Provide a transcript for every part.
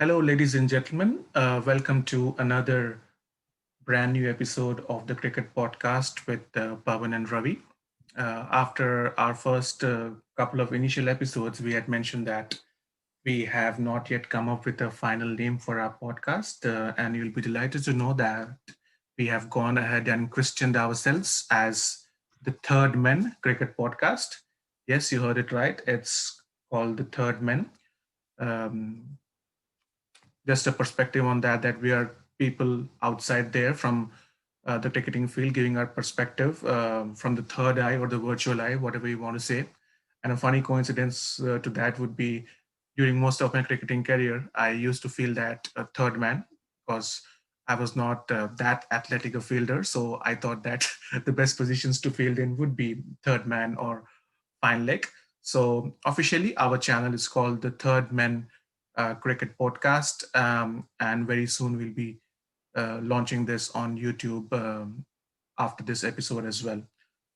Hello, ladies and gentlemen. Welcome to another brand new episode of the Cricket Podcast with Pavan and Ravi. After our first couple of initial episodes, we had mentioned that we have not yet come up with a final name for our podcast, and you'll be delighted to know that we have gone ahead and christened ourselves as the Third Men Cricket Podcast. Yes, you heard it right. It's called the Third Men. Um, just a perspective on that we are people outside there from the ticketing field giving our perspective from the third eye or the virtual eye, whatever you want to say. And a funny coincidence to that would be during most of my cricketing career, I used to feel that third man because I was not that athletic a fielder. So I thought that the best positions to field in would be third man or fine leg. So officially, our channel is called the Third Men Cricket Podcast, and very soon we'll be launching this on YouTube after this episode as well.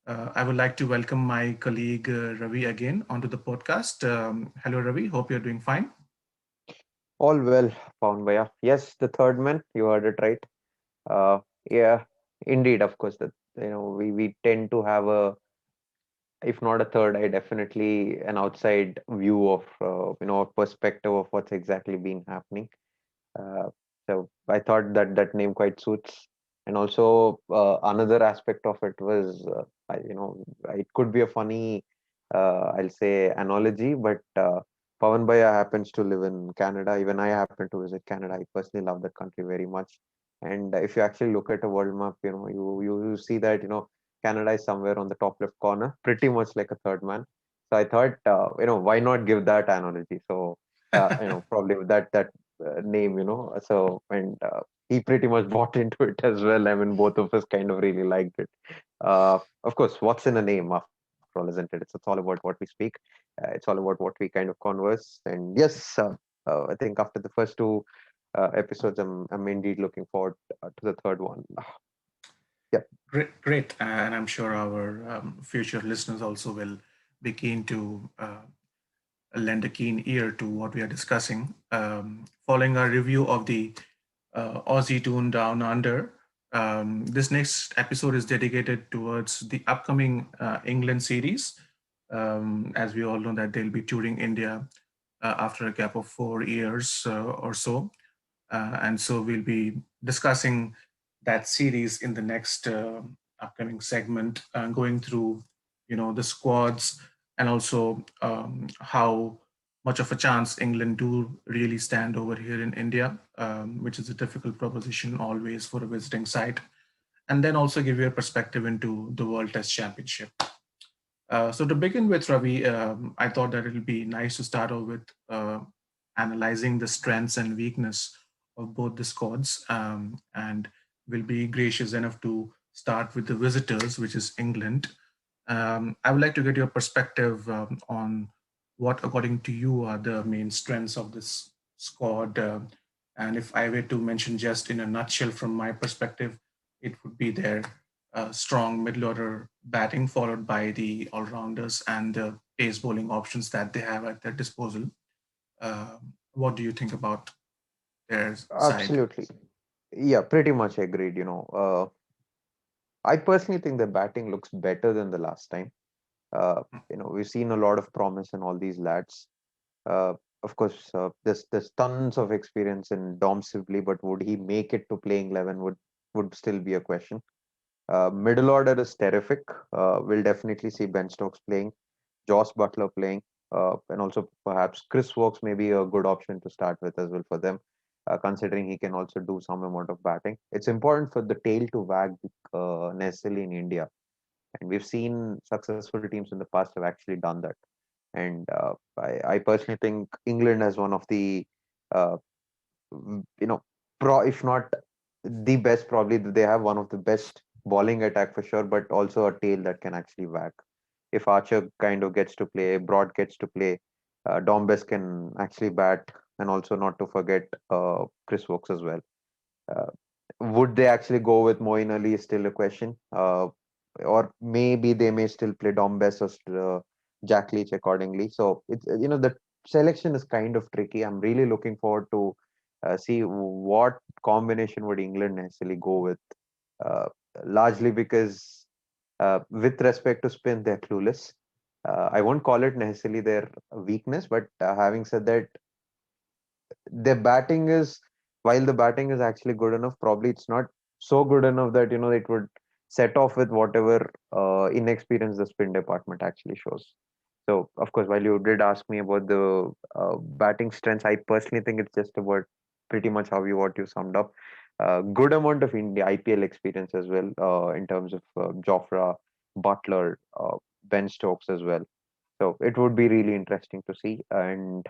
I would like to welcome my colleague Ravi again onto the podcast. Hello, Ravi. Hope you're doing fine. All well, Pawan. Yes, the third man, you heard it right. Uh, yeah, indeed, of course, that we tend to have a, if not a third eye, definitely an outside view of a perspective of what's exactly been happening. Uh, so I thought that that name quite suits. And also another aspect of it was, it could be a funny, I'll say, analogy, but Pavan Bhaiya happens to live in Canada. Even I happen to visit Canada. I personally love that country very much. And if you actually look at a world map, you see that Canada is somewhere on the top left corner, pretty much like a third man. So I thought, why not give that analogy? So probably with that name, and he pretty much bought into it as well. I mean, both of us kind of really liked it. Of course, what's in a name after all, isn't it? It's all about what we speak. It's all about what we kind of converse. And yes, I think after the first two episodes, I'm indeed looking forward to the third one. Yeah, Great, great. And I'm sure our future listeners also will be keen to lend a keen ear to what we are discussing. Following our review of the Aussie Tune Down Under, this next episode is dedicated towards the upcoming England series. As we all know that they'll be touring India after a gap of 4 years or so. And so we'll be discussing that series in the next upcoming segment, going through, the squads and also how much of a chance England do really stand over here in India, which is a difficult proposition always for a visiting side. And then also give you a perspective into the World Test Championship. So to begin with, Ravi, I thought that it'll be nice to start off with analyzing the strengths and weakness of both the squads, and will be gracious enough to start with the visitors, which is England. I would like to get your perspective on what, according to you, are the main strengths of this squad. And if I were to mention just in a nutshell from my perspective, it would be their strong middle order batting, followed by the all rounders and the pace bowling options that they have at their disposal. What do you think about their side? absolutely. Yeah, pretty much agreed. I personally think the batting looks better than the last time. We've seen a lot of promise in all these lads. Uh, of course, there's tons of experience in Dom Sibley, but would he make it to playing 11 would still be a question. Middle order is terrific. We'll definitely see Ben Stokes playing, Josh Butler playing, and also perhaps Chris Wokes may be a good option to start with as well for them, considering he can also do some amount of batting. It's important for the tail to wag necessarily in India, and we've seen successful teams in the past have actually done that. And I personally think England has one of the, uh, you know, if not the best, probably they have one of the best bowling attack for sure, but also a tail that can actually whack. If Archer kind of gets to play, Broad gets to play, Dombes can actually bat, and also not to forget Chris Wokes as well. Uh, would they actually go with Moeen Ali is still a question. Or maybe they may still play Dombes or Jack Leach accordingly. So it's the selection is kind of tricky. I'm really looking forward to See what combination would England necessarily go with. Uh, Largely because, with respect to spin, they're clueless. I won't call it necessarily their weakness, but having said that, their batting is, while the batting is actually good enough, probably it's not so good enough that it would set off with whatever inexperience the spin department actually shows. So of course, while you did ask me about the batting strengths, I personally think it's just about pretty much how you what you summed up. Good amount of India IPL experience as well, in terms of Jofra, Butler, Ben Stokes as well. So it would be really interesting to see, and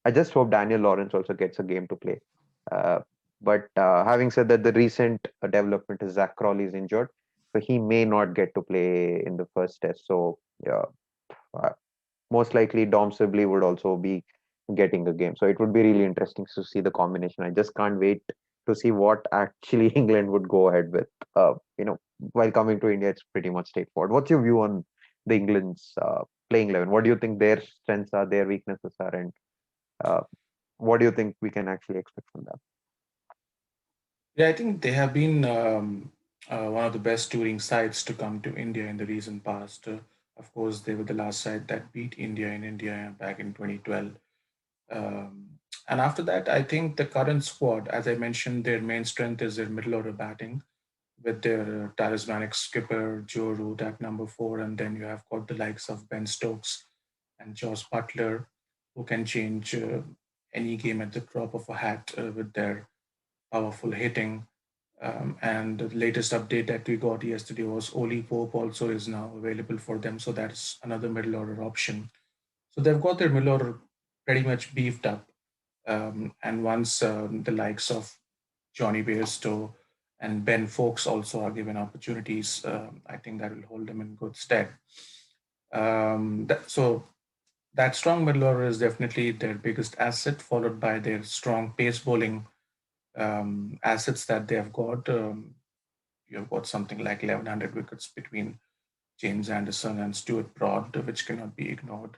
I just hope Daniel Lawrence also gets a game to play. Uh, but having said that, the recent development is Zach Crawley is injured, so he may not get to play in the first test. So yeah, uh, most likely Dom Sibley would also be getting a game. So it would be really interesting to see the combination. I just can't wait to see what actually England would go ahead with. While coming to India, it's pretty much straightforward. What's your view on the England's playing 11? What do you think their strengths are, their weaknesses are, and uh, what do you think we can actually expect from them? Yeah, I think they have been one of the best touring sides to come to India in the recent past. Of course, they were the last side that beat India in India back in 2012. And after that, I think the current squad, as I mentioned, their main strength is their middle order batting with their talismanic skipper Joe Root at number four, and then you have got the likes of Ben Stokes and Josh Butler, who can change any game at the drop of a hat with their powerful hitting. And the latest update that we got yesterday was Oli Pope also is now available for them, so that's another middle order option. So they've got their middle order pretty much beefed up. And once the likes of Johnny Bairstow and Ben Fowkes also are given opportunities, I think that will hold them in good stead. So that strong middle order is definitely their biggest asset, followed by their strong pace bowling assets that they have got. You have got something like 1,100 wickets between James Anderson and Stuart Broad, which cannot be ignored.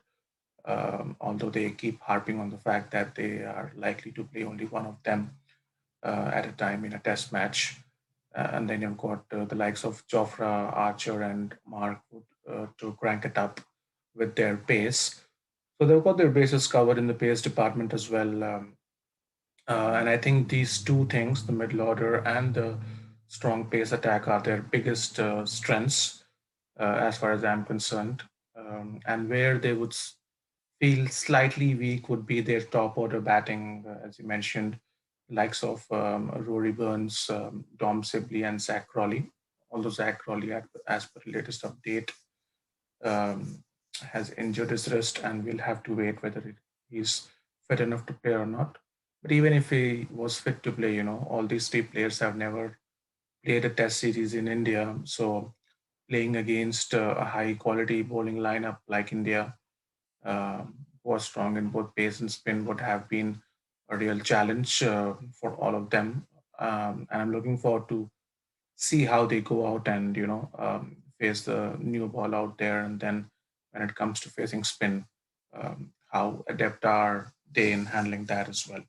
Although they keep harping on the fact that they are likely to play only one of them at a time in a test match. And then you've got the likes of Jofra, Archer, and Mark to crank it up with their pace. So they've got their bases covered in the pace department as well. And I think these two things, the middle order and the strong pace attack, are their biggest strengths as far as I'm concerned. And where they would feel slightly weak would be their top order batting, as you mentioned, likes of Rory Burns, Dom Sibley, and Zach Crawley. Although Zach Crawley, as per the latest update, um, has injured his wrist and we'll have to wait whether he's fit enough to play or not. But even if he was fit to play, all these three players have never played a test series in India. So playing against a high quality bowling lineup like India, was strong in both pace and spin, would have been a real challenge for all of them. And I'm looking forward to see how they go out and face the new ball out there, and then when it comes to facing spin, how adept are they in handling that as well.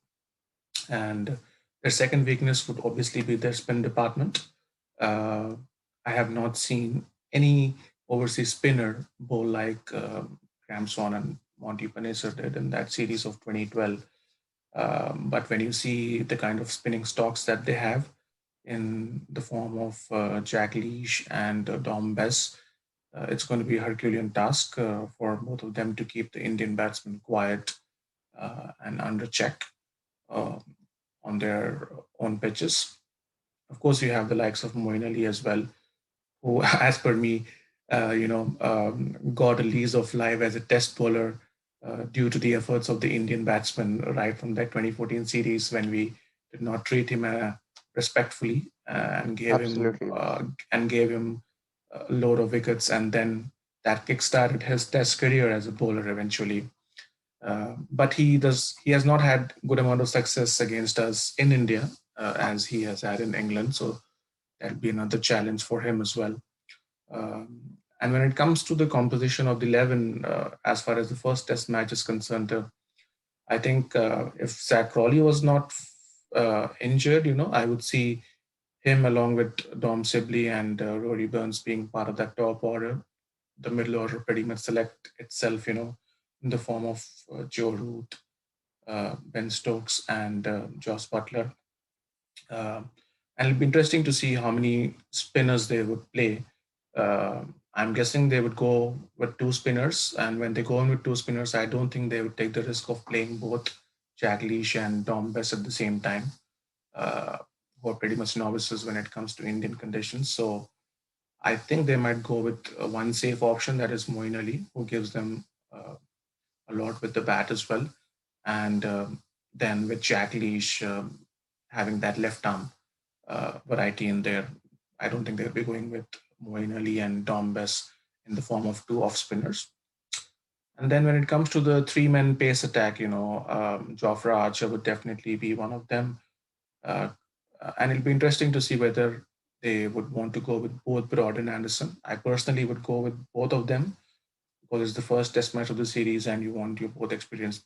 And their second weakness would obviously be their spin department. uh, I have not seen any overseas spinner bowl like Graham Swan and Monty Panesar did in that series of 2012. But when you see the kind of spinning stocks that they have in the form of Jack Leach and Dom Bess, it's going to be a Herculean task for both of them to keep the Indian batsmen quiet and under check uh, on their own pitches. Of course, you have the likes of Moeen Ali as well, who, as per me, got a lease of life as a test bowler due to the efforts of the Indian batsman right from that 2014 series when we did not treat him respectfully Absolutely. and gave him a load of wickets, and then that kick-started his test career as a bowler eventually. But he has not had good amount of success against us in India as he has had in England. So that'll be another challenge for him as well. And when it comes to the composition of the 11, as far as the first test match is concerned, I think if Zach Crawley was not injured, I would see him along with Dom Sibley and Rory Burns being part of that top order. The middle order pretty much select itself, in the form of Joe Root, Ben Stokes, and Josh Butler. Um and it'll be interesting to see how many spinners they would play. I'm guessing they would go with two spinners, and when they go in with two spinners, I don't think they would take the risk of playing both Jack Leach and Dom Bess at the same time, uh, who are pretty much novices when it comes to Indian conditions. So I think they might go with one safe option, that is Moeen Ali, who gives them a lot with the bat as well. And then with Jack Leach having that left arm variety in there, I don't think they'll be going with Moeen Ali and Dom Bess in the form of two off spinners. And then when it comes to the three-man pace attack, Jofra Archer would definitely be one of them. Uh, and it'll be interesting to see whether they would want to go with both Broad and Anderson. I personally would go with both of them because it's the first test match of the series and you want your both experienced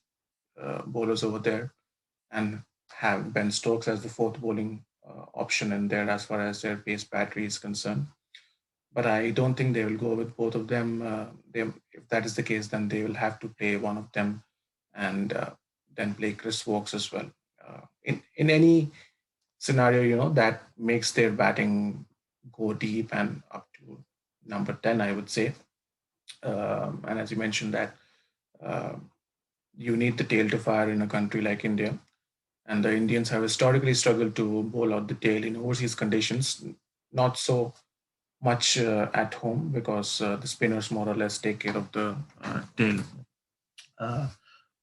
bowlers over there, and have Ben Stokes as the fourth bowling option in there as far as their pace battery is concerned. But I don't think they will go with both of them. If that is the case, then they will have to play one of them and then play Chris Wokes as well. In any scenario, that makes their batting go deep and up to number 10, I would say. And as you mentioned, that uh, you need the tail to fire in a country like India. And the Indians have historically struggled to bowl out the tail in overseas conditions, not so much at home because the spinners more or less take care of the tail. Uh,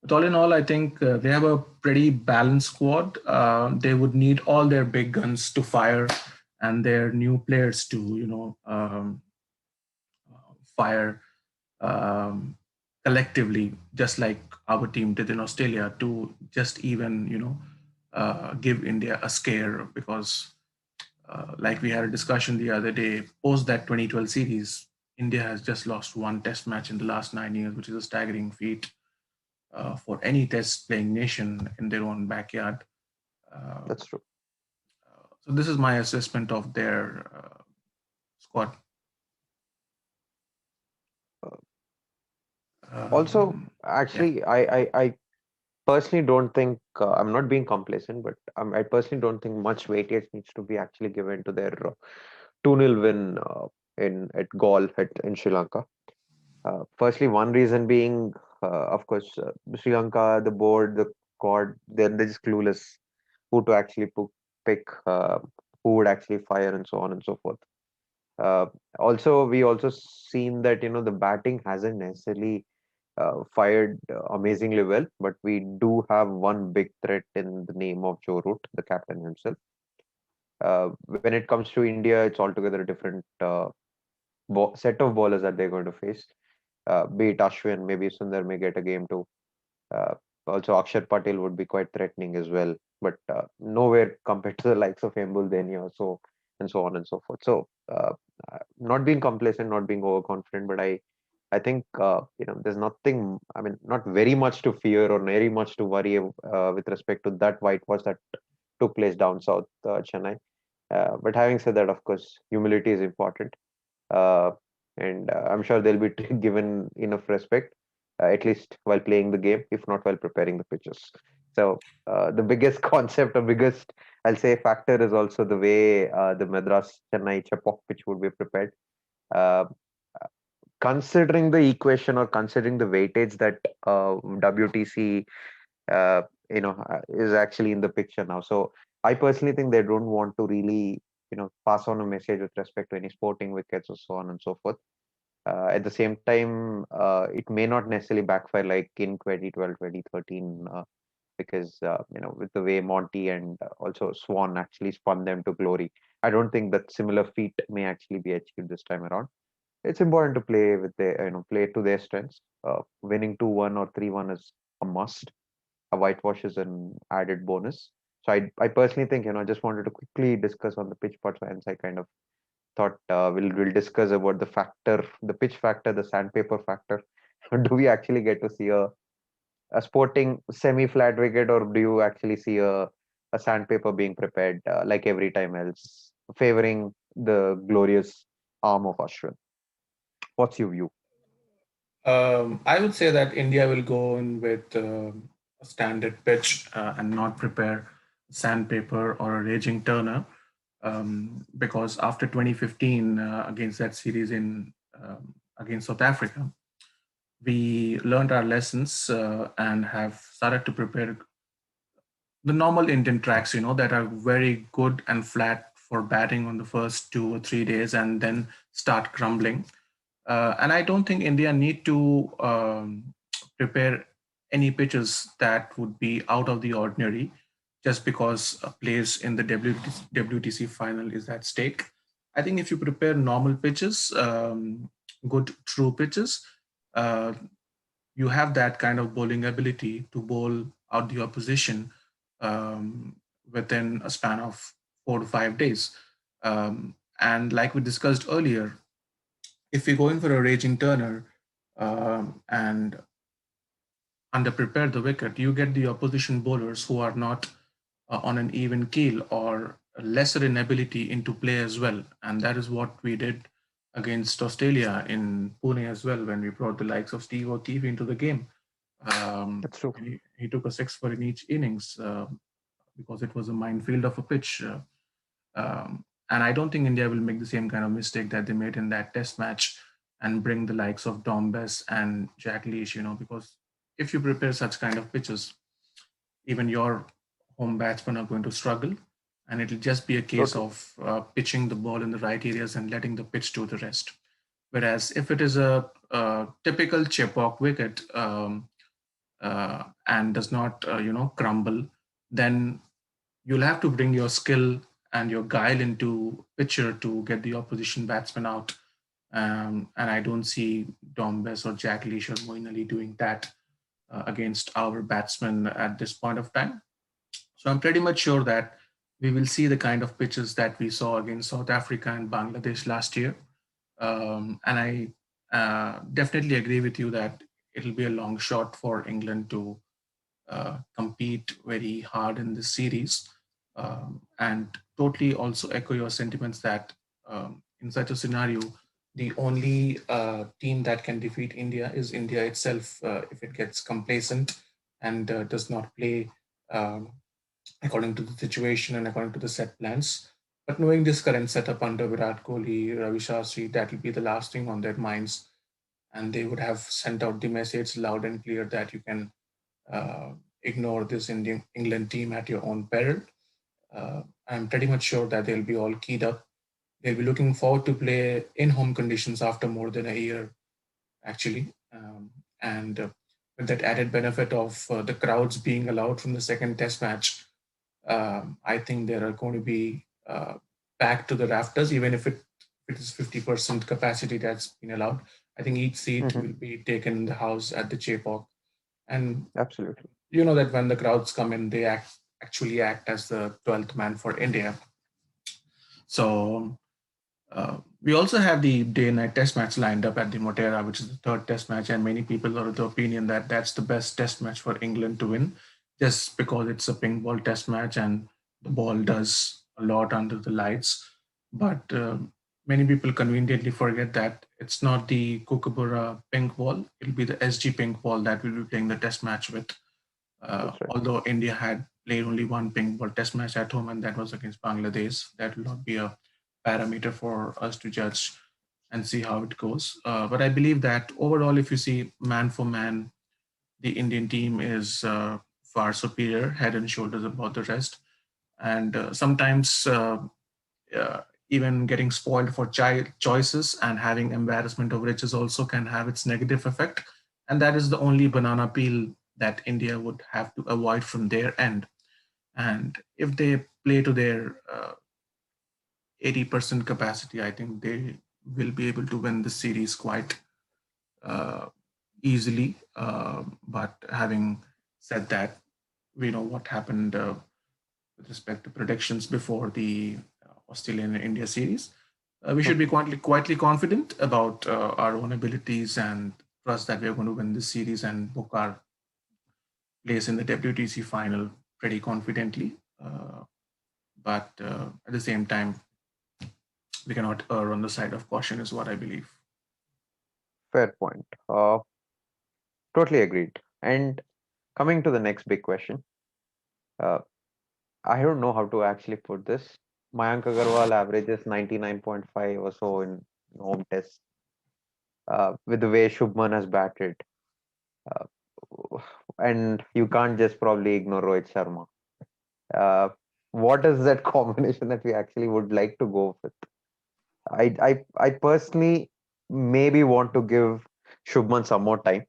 but all in all, I think they have a pretty balanced squad. They would need all their big guns to fire and their new players to, fire um, collectively, just like our team did in Australia, to just even, give India a scare because like we had a discussion the other day, post that 2012 series, India has just lost one test match in the last 9 years, which is a staggering feat for any test playing nation in their own backyard. Uh, That's true. so this is my assessment of their squad. Uh, Also, Um, yeah. actually, I personally don't think I'm not being complacent, but I personally don't think much weightage needs to be actually given to their 2-0 win in at Galle in Sri Lanka. Firstly, one reason being, of course, Sri Lanka, the board, the squad, they're just clueless who to actually pick, who would actually fire, and so on and so forth. Uh, Also, we also seen that the batting hasn't necessarily fired amazingly well, but we do have one big threat in the name of Joe Root, the captain himself. When it comes to India, it's altogether a different set of bowlers that they're going to face. Be it Ashwin, maybe Sundar may get a game too. Uh, Also, Akshar Patel would be quite threatening as well, but nowhere compared to the likes of Embul Denia, so and so on and so forth. So, not being complacent, not being overconfident, but I think there's nothing. I mean, not very much to fear or very much to worry with respect to that whitewash that took place down south Chennai. But having said that, of course, humility is important, uh, and I'm sure they'll be given enough respect, at least while playing the game, if not while preparing the pitches. So the biggest concept or biggest, I'll say, factor is also the way the Madras Chennai Chepauk pitch would be prepared. Uh, Considering the equation or considering the weightage that WTC is actually in the picture now. So I personally think they don't want to really pass on a message with respect to any sporting wickets or so on and so forth. At the same time, it may not necessarily backfire like in 2012, 2013, because with the way Monty and also Swan actually spun them to glory. I don't think that similar feat may actually be achieved this time around. It's important to play with their play to their strengths. Winning 2-1 or 3-1 is a must. A whitewash is an added bonus. So I personally think I just wanted to quickly discuss on the pitch part, hence I kind of thought we'll discuss about the factor, the pitch factor, the sandpaper factor. Do we actually get to see a sporting semi-flat wicket, or do you actually see a sandpaper being prepared like every time else, favoring the glorious arm of Ashwin. What's your view? I would say that India will go in with a standard pitch and not prepare sandpaper or a raging Turner, because after 2015 against that series in against South Africa, we learned our lessons and have started to prepare the normal Indian tracks, that are very good and flat for batting on the first 2 or 3 days and then start crumbling. And I don't think India need to prepare any pitches that would be out of the ordinary just because a place in the WTC final is at stake. I think if you prepare normal pitches, good true pitches, uh, you have that kind of bowling ability to bowl out the opposition um, within a span of 4 to 5 days. And like we discussed earlier, if you're going for a raging turner and underprepare the wicket, you get the opposition bowlers who are not on an even keel or lesser in ability into play as well. And that is what we did against Australia in Pune as well when we brought the likes of Steve O'Keefe into the game. That's true. He took a six for in each innings because it was a minefield of a pitch. And I don't think India will make the same kind of mistake that they made in that test match and bring the likes of Dom Bess and Jack Leach, because if you prepare such kind of pitches, even your home batsmen are going to struggle. And it'll just be a So case true. of pitching the ball in the right areas and letting the pitch do the rest. Whereas if it is a typical Chepauk wicket, and does not, crumble, then you'll have to bring your skill and your guile into picture to get the opposition batsman out. And I don't see Dom Bess or Jack Leach or Moeen Ali doing that against our batsmen at this point of time. So I'm pretty much sure that we will see the kind of pitches that we saw against South Africa and Bangladesh last year. And I definitely agree with you that it'll be a long shot for England to compete very hard in this series. And totally also echo your sentiments that in such a scenario, the only team that can defeat India is India itself if it gets complacent and does not play um, according to the situation and according to the set plans. But knowing this current setup under Virat Kohli, Ravi Shastri, that will be the last thing on their minds. And they would have sent out the message loud and clear that you can uh, ignore this Indian England team at your own peril. I'm pretty much sure that they'll be all keyed up. They'll be looking forward to play in home conditions after more than a year, actually. And with that added benefit of the crowds being allowed from the second test match, I think there are going to be packed to the rafters, even if it is 50% capacity that's been allowed. I think each seat Hmm. will be taken in the house at the Chepauk. And Absolutely. you know that when the crowds come in, they actually act as the 12th man for India. So we also have the day-night test match lined up at the Motera, which is the third test match, and many people are of the opinion that that's the best test match for England to win, just because it's a pink ball test match and the ball does a lot under the lights. But many people conveniently forget that it's not the Kookaburra pink ball; it'll be the SG pink ball that we'll be playing the test match with. That's right. Although India had played only one pink ball test match at home, and that was against Bangladesh, that will not be a parameter for us to judge and see how it goes. But I believe that overall, if you see man for man, the Indian team is far superior, head and shoulders above the rest. And sometimes uh, even getting spoiled for choices and having embarrassment of riches also can have its negative effect. And that is the only banana peel that India would have to avoid from their end. And if they play to their 80% capacity, I think they will be able to win the series quite uh, easily. But having said that, we know what happened with respect to predictions before the Australian and India series. We should be quietly confident about our own abilities and trust that we are going to win this series and book our place in the WTC final pretty confidently. uh, but at the same time, we cannot err on the side of caution, is what I believe. Fair point. Totally agreed. And coming to the next big question, uh, I don't know how to actually put this. Mayank Agarwal averages 99.5 or so in home tests. With the way Shubman has batted, uh, and you can't just probably ignore Rohit Sharma. Uh, what is that combination that we actually would like to go with? I personally maybe want to give Shubman some more time,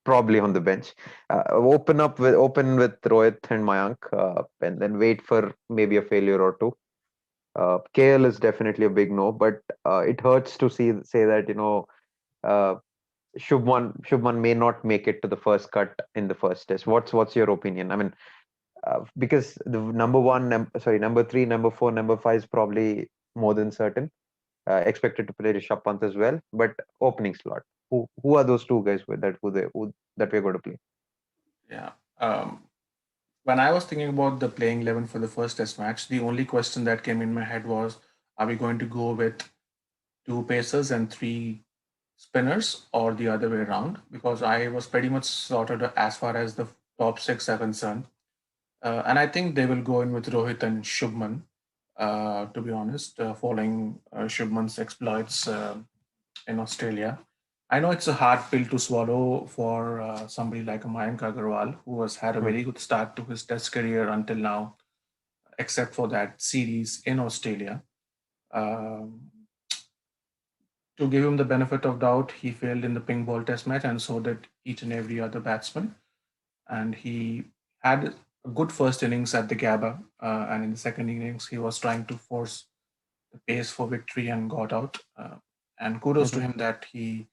probably on the bench. Open with Rohit and Mayank, and then wait for maybe a failure or two. KL is definitely a big no, but it hurts to say that uh, Shubman may not make it to the first cut in the first test. What's your opinion? I mean, because the number three, number four, number five is probably more than certain. Expected to play Rishabh Pant as well, but opening slot. Who are those two guys with that we're going to play? Yeah. When I was thinking about the playing 11 for the first test match, the only question that came in my head was, are we going to go with two pacers and three spinners or the other way around? Because I was pretty much sorted as far as the top six are concerned. And I think they will go in with Rohit and Shubman, to be honest, following Shubman's exploits in Australia. I know it's a hard pill to swallow for somebody like Mayank Agarwal, who has had a Hmm. very good start to his test career until now, except for that series in Australia. Um, to give him the benefit of doubt, he failed in the pink ball test match, and so did each and every other batsman. And he had a good first innings at the Gabba, and in the second innings, he was trying to force the pace for victory and got out. And kudos to Hmm. him that he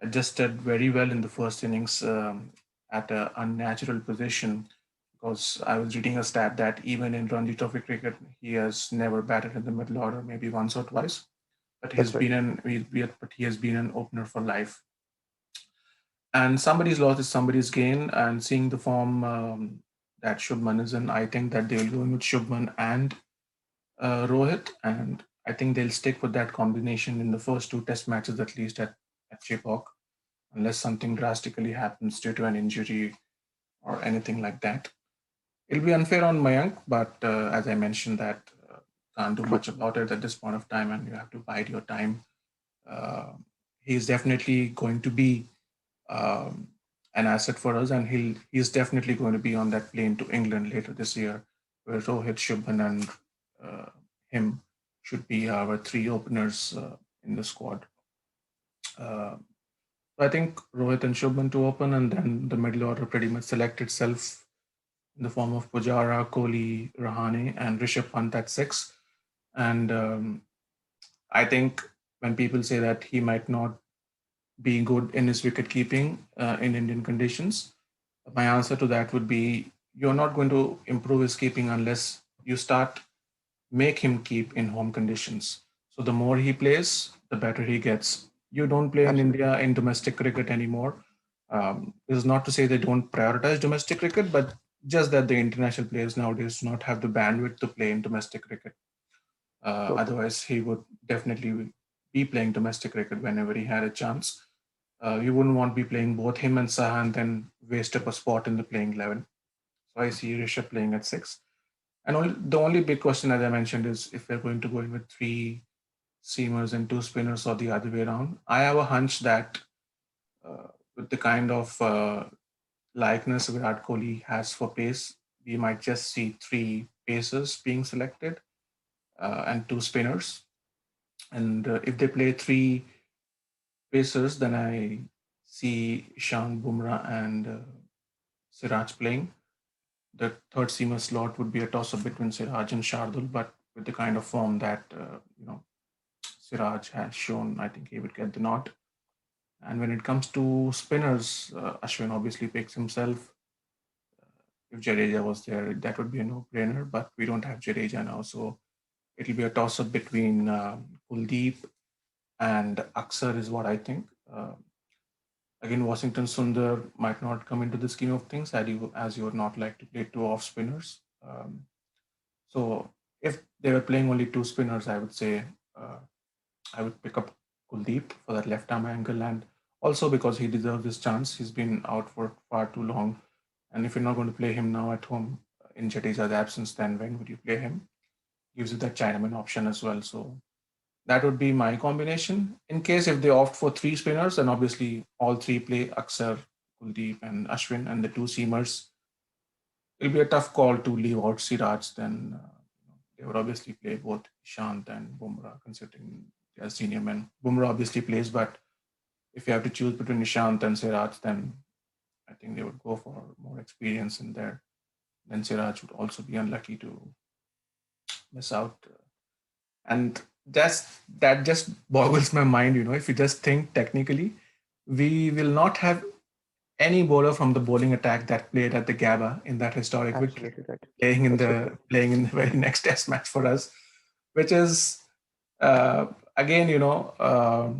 adjusted very well in the first innings at an unnatural position. Because I was reading a stat that even in Ranji Trophy cricket, he has never batted in the middle order, maybe once or twice. But That's right. he has been an opener for life. And somebody's loss is somebody's gain. And seeing the form that Shubman is in, I think that they'll go in with Shubman and Rohit, and I think they'll stick with that combination in the first two test matches at least at Chepauk, unless something drastically happens due to an injury or anything like that. It'll be unfair on Mayank, but as I mentioned, that can't do True. much about it at this point of time, and you have to bide your time. Uh, he's definitely going to be um, an asset for us, and he's definitely going to be on that plane to England later this year, where Rohit, Shubman, and uh, him should be our three openers in the squad. Uh, so I think Rohit and Shubman to open, and then the middle order pretty much select itself in the form of Pujara, Kohli, Rahane, and Rishabh Pant at six. And I think when people say that he might not be good in his wicket keeping in Indian conditions, my answer to that would be you're not going to improve his keeping unless you start make him keep in home conditions. So the more he plays, the better he gets. You don't play in Absolutely. India in domestic cricket anymore. This is not to say they don't prioritize domestic cricket, but just that the international players nowadays do not have the bandwidth to play in domestic cricket. Totally. Otherwise, he would definitely be playing domestic cricket whenever he had a chance. You wouldn't want to be playing both him and Saha and then waste up a spot in the playing 11. So I see Rishabh playing at six. And the only big question, as I mentioned, is if we're going to go in with three seamers and two spinners or the other way around. I have a hunch that with the kind of likeness Virat Kohli has for pace, we might just see three pacers being selected and two spinners. And if they play three pacers, then I see Ishan Bumrah and Siraj playing. The third seamer slot would be a toss-up between Siraj and Shardul, but with the kind of form that Siraj has shown, I think he would get the nod. And when it comes to spinners, Ashwin obviously picks himself. If Jadeja was there, that would be a no-brainer. But we don't have Jadeja now, so it'll be a toss-up between Kuldeep and Aksar, is what I think. Again, Washington Sundar might not come into the scheme of things, as you would not like to play two off spinners. So if they were playing only two spinners, I would say uh, I would pick up Kuldeep for that left arm angle, and also because he deserves this chance. He's been out for far too long, and if you're not going to play him now at home in Jadeja's absence, then when would you play him? Gives you that Chinaman option as well. So that would be my combination. In case if they opt for three spinners, then obviously all three play Aksar, Kuldeep, and Ashwin, and the two seamers. It'll be a tough call to leave out Siraj. Then they would obviously play both Shant and Bumrah, considering they are senior men. Bumrah obviously plays, but if you have to choose between Nishant and Siraj, then I think they would go for more experience in there. Then Siraj would also be unlucky to miss out. And that just boggles my mind. If you just think technically, we will not have any bowler from the bowling attack that played at the Gabba in that historic victory, Absolutely right. playing in That's so the true. playing in the very next Test match for us, which is again, uh,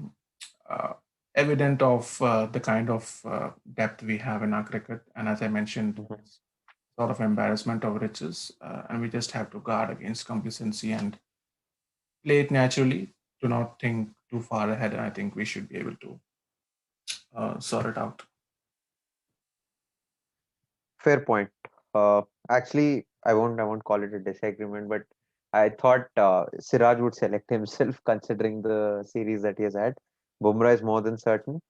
evident of the kind of depth we have in our cricket. And as I mentioned, Mhm. it's sort of embarrassment of riches, and we just have to guard against complacency and play it naturally. Do not think too far ahead, and I think we should be able to sort it out. Fair point. Actually, I won't call it a disagreement, but I thought Siraj would select himself considering the series that he has had. Bumrah is more than certain.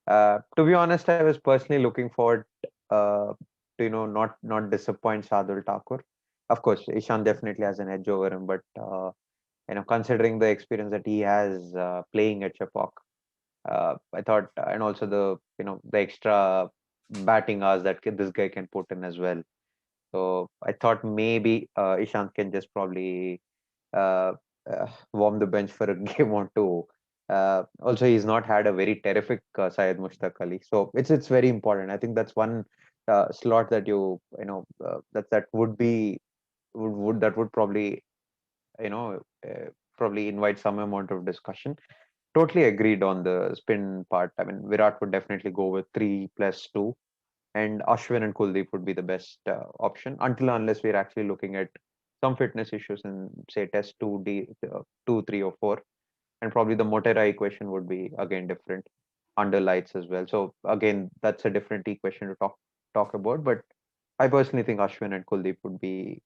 To be honest, I was personally looking forward uh, to not disappoint Shardul Thakur. Of course, Ishan definitely has an edge over him, but considering the experience that he has playing at Chepauk, I thought, and also the extra batting hours that this guy can put in as well. So I thought maybe Ishant can just probably uh, warm the bench for a game or two. Also, he's not had a very terrific Syed Mushtaq Ali, so it's very important. I think that's one slot that that would be would that would probably you know uh, probably invite some amount of discussion. Totally agreed on the spin part. I mean, Virat would definitely go with 3+2, and Ashwin and Kuldeep would be the best option until unless we're actually looking at some fitness issues in say test 2, 3 or 4, and probably the Motera equation would be again different under lights as well. So again, that's a different equation to talk about. But I personally think Ashwin and Kuldeep would be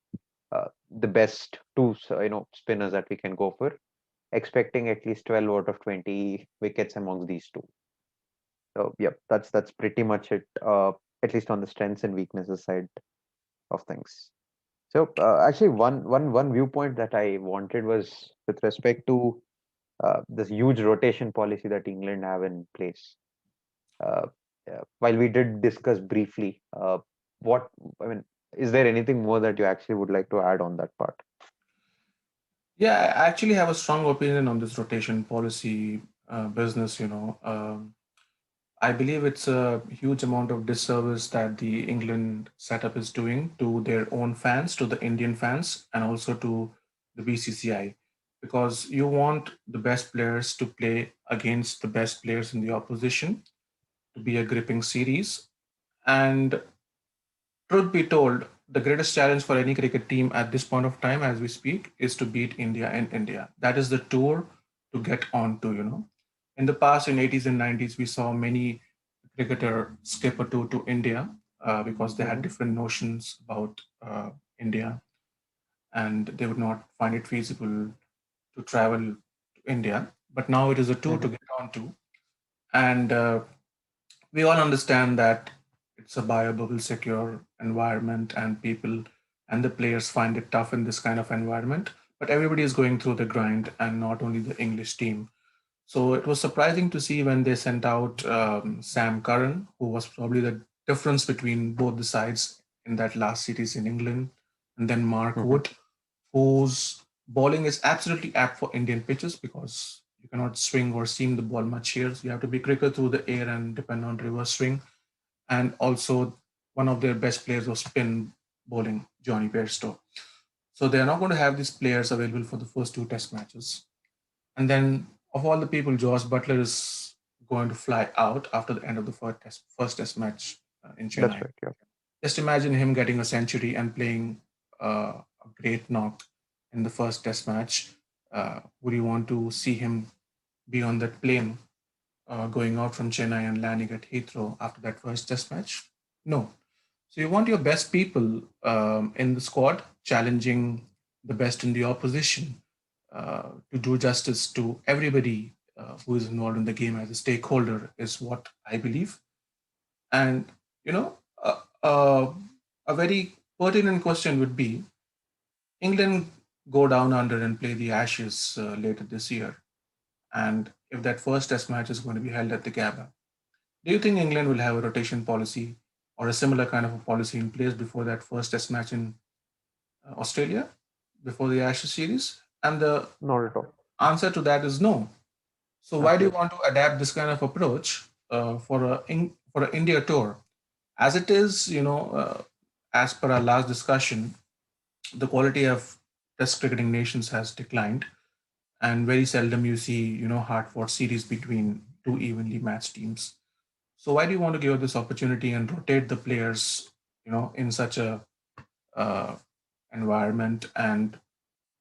the best two spinners that we can go for, expecting at least 12 out of 20 wickets amongst these two. So yep, that's pretty much it. At least on the strengths and weaknesses side of things. So actually, one viewpoint that I wanted was with respect to this huge rotation policy that England have in place. Uh, while we did discuss briefly, what I mean, is there anything more that you actually would like to add on that part? Yeah, I actually have a strong opinion on this rotation policy business. I believe it's a huge amount of disservice that the England setup is doing to their own fans, to the Indian fans, and also to the BCCI, because you want the best players to play against the best players in the opposition to be a gripping series. And truth be told, the greatest challenge for any cricket team at this point of time, as we speak, is to beat India in India. That is the tour to get on to. In the past, in 80s and 90s, we saw many cricketer skip a tour to India because they had Hmm. different notions about India, and they would not find it feasible to travel to India. But now it is a tour to Hmm. get on to. And we all understand that it's a biobubble secure environment, and people and the players find it tough in this kind of environment, but everybody is going through the grind, and not only the English team. So it was surprising to see when they sent out Sam Curran, who was probably the difference between both the sides in that last series in England, and then Mark Hmm. Wood, whose bowling is absolutely apt for Indian pitches because you cannot swing or seam the ball much here. So you have to be quicker through the air and depend on reverse swing. And also, one of their best players was spin bowling, Johnny Bairstow. So they are not going to have these players available for the first two test matches. And then, of all the people, Josh Butler is going to fly out after the end of the first test match in That's Chennai. right. Yeah. Just imagine him getting a century and playing a great knock in the first Test match, would you want to see him be on that plane going out from Chennai and landing at Heathrow after that first Test match? No. So you want your best people in the squad challenging the best in the opposition to do justice to everybody who is involved in the game as a stakeholder is what I believe. And you know, a very pertinent question would be: England go down under and play the Ashes later this year, and if that first Test match is going to be held at the Gabba, do you think England will have a rotation policy or a similar kind of a policy in place before that first Test match in Australia, before the Ashes series? And the Not at all. answer to that is no. So why do you Absolutely. want to adapt this kind of approach for a India tour? As it is, as per our last discussion, the quality of Test cricketing nations has declined, and very seldom you see hard fought series between two evenly matched teams. So why do you want to give this opportunity and rotate the players, in such a uh, environment, and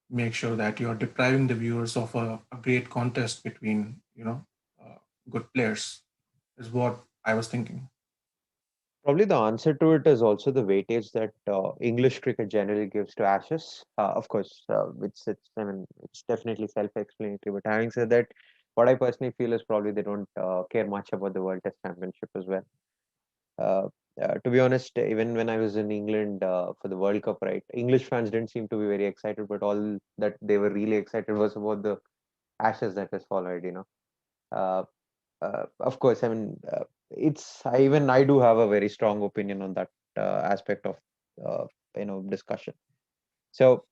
make sure that you're depriving the viewers of a great contest between uh, good players? Is what I was thinking. Probably the answer to it is also the weightage that English cricket generally gives to Ashes. Of course, I mean, it's definitely self-explanatory. But having said that, what I personally feel is probably they don't care much about the World Test Championship as well. Uh, to be honest, even when I was in England for the World Cup, right, English fans didn't seem to be very excited, but all that they were really excited was about the Ashes that has followed. Uh, of course, I mean, even I do have a very strong opinion on that aspect of uh, discussion. So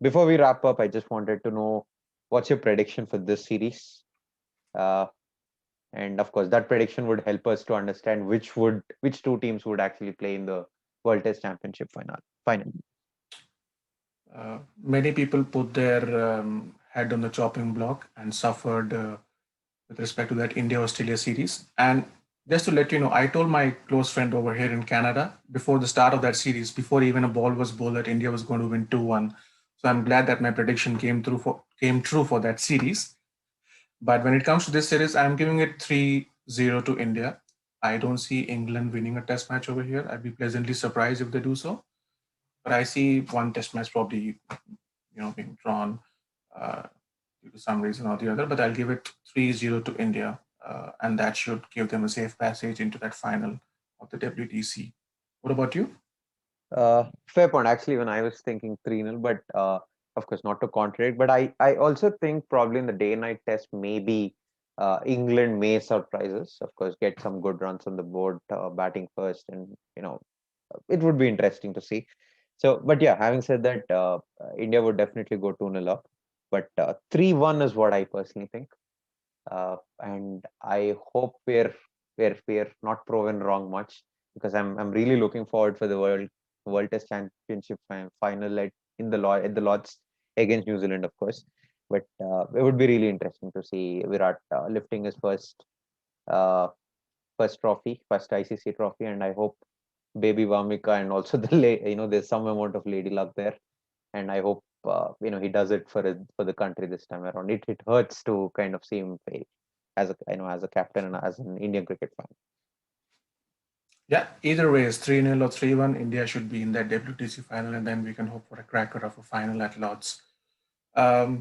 before we wrap up, I just wanted to know what's your prediction for this series, uh, and of course, that prediction would help us to understand which two teams would actually play in the World Test Championship final. Final. Many people put their head on the chopping block and suffered with respect to that India Australia series. And just to let you know, I told my close friend over here in Canada before the start of that series, before even a ball was bowled, that India was going to win 2-1. So I'm glad that my prediction came true for that series. But when it comes to this series, I'm giving it 3-0 to India. I don't see England winning a test match over here. I'd be pleasantly surprised if they do so. But I see one test match probably, being drawn uh, due to some reason or the other. But I'll give it 3-0 to India, and that should give them a safe passage into that final of the WTC. What about you? Fair point. Actually, when I was thinking 3-0, but of course not to contradict, but I also think probably in the day night test, maybe England may surprise us. Of course, get some good runs on the board, batting first, and it would be interesting to see. So, but yeah, having said that, India would definitely go 2-0 up, but 3-1 is what I personally think. And I hope we're not proven wrong much, because I'm really looking forward for the World Test Championship final at the Lords against New Zealand, of course. But it would be really interesting to see Virat lifting his uh, first trophy, first ICC trophy, and I hope baby Vamika and also there's some amount of lady luck there, and I hope he does it for the country this time around. It hurts to kind of see him fail as a as a captain and as an Indian cricket fan. Yeah, either way, it's 3-0 or 3-1. India should be in that WTC final, and then we can hope for a cracker of a final at Lords. Um,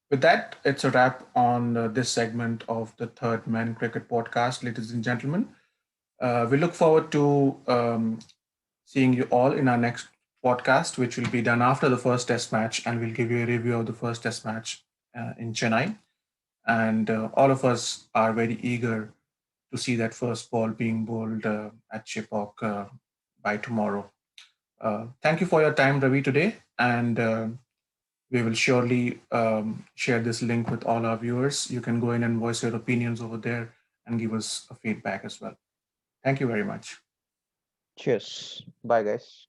with that, it's a wrap on this segment of the Third Man Cricket Podcast, ladies and gentlemen. We look forward to seeing you all in our next podcast, which will be done after the first Test match, and we'll give you a review of the first Test match in Chennai. And all of us are very eager to see that first ball being bowled at Chepauk by tomorrow. Thank you for your time, Ravi, today, and we will surely share this link with all our viewers. You can go in and voice your opinions over there and give us a feedback as well. Thank you very much. Cheers. Bye, guys.